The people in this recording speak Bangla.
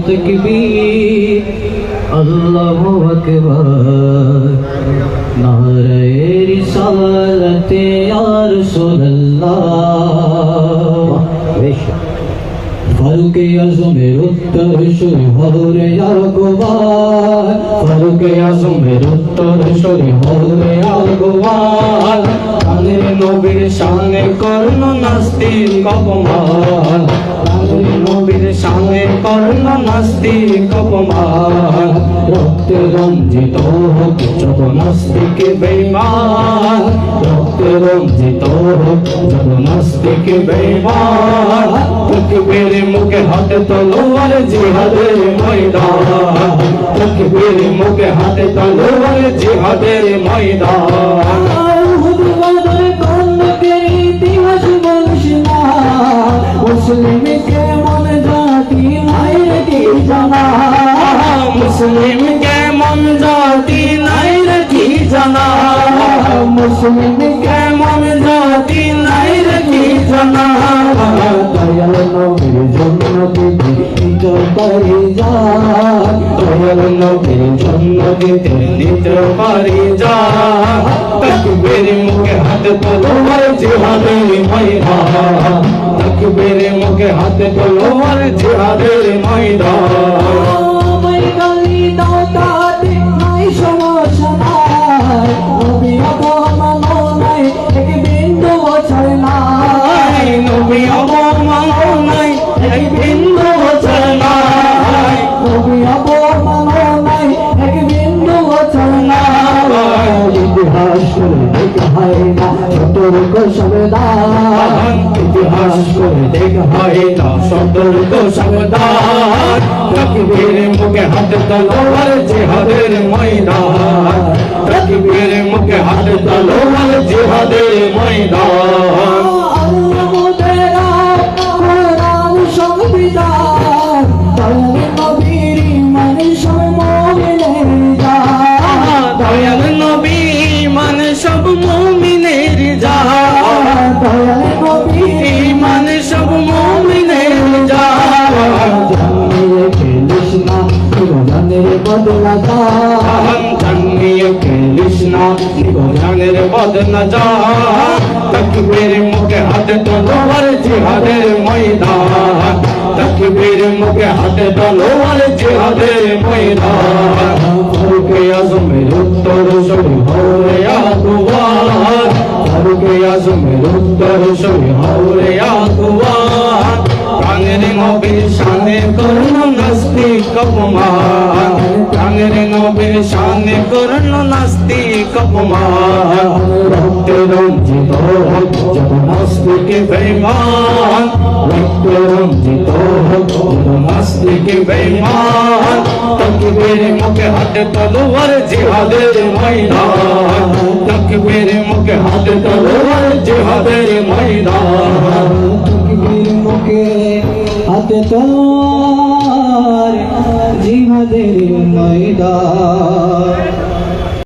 তাকবীর আল্লাহু আকবার নারে রিসালাতে ইয়া রাসূলুল্লাহ ফারুক আজমের উত্তর সুরি হরে আকবার ফারুক আজমের উত্তর সুরি হরে আকবার প্রাণের নবীর সামনে কর্ণ নাস্তিক অপমান প্রাণের নবীর সামনে কর্ণ নাস্তিক অপমান রক্তে রঞ্জিত হোক যত নাস্তিক বেঈমান রক্তে রঞ্জিত হোক যত নাস্তিক বেঈমান তাকবীর মুখে হাতে তলোয়ার জিহাদের ময়দান তাকবীর মুখে হাতে তলোয়ার জিহাদের ময়দান ইতিহাস বলছিনা মুসলিম কেমন জাতি নাই রে কি জানা মুসলিম কেমন জাতি নাই রে কি জানা মুসলিম কেমন জাতি নাই রে কি জানা দয়াল নবীর জন্য দিতে নিজ পারি যা দয়াল নবীর জন্য দিতে নিজ পারি যা তাকবীর মুখে হাতে তলোয়ার জিহাদের ময়দান তাকবীর মুখে হাতে তলোয়ার জিহাদের ময়দান বৈকালি দাওতাতে নাই সমস্যা নাই নবী অবমানো নাই এক বিন্দু ছাড় নাই নবী অবমানো নাই এক বিন্দু ছাড় নাই নবী অবমানো নাই এক বিন্দু ছাড় নাই ইতিহাস করে দেখা হয় না সতর্ক সাবধান ইতিহাস করে দেখা হয় না সতর্ক সাবধান তাকবীর মুখে হাতে তলোয়ার জিহাদের ময়দান তাকবীর মুখে হাতে তলোয়ার জিহাদের ময়দান আল্লাহ তেরা কোরআন সংবিধান দয়াল নবীর ইমান সব মুমিনের জান দয়াল নবী ইমান সব মুমিনের জান দয়াল নবী ইমান সব মুমিনের জান জানিয়ে খেলিস না জীবনের বদলা জান জানিয়ে খেলিস না জীবনের বদলা জান তাকবীর মুখে হাতে তলোয়ার জিহাদের ময়দান তাকবীর মুখে হাতে তলোয়ার জিহাদের ময়দান ফারুক আজমের উত্তর সুরি হরে আকবার ফারুক আজমের উত্তর সুরি হরে আকবার প্রাণের নবীর শানে কর্ণ নাস্তিক অপমান প্রাণের নবীর শানে কর্ণ নাস্তিক অপমান রক্তে রঞ্জিত হোক যত নাস্তিক বেঈমান রক্তে রঞ্জিত হোক যত নাস্তিক বেঈমান তাকবীর মুখে হাতে তলোয়ার জিহাদের ময়দান তাকবীর মুখে হাতে তলোয়ার জিহাদের ময়দান তাকবীর মুখে হাতে তলোয়ার জিহাদের ময়দান।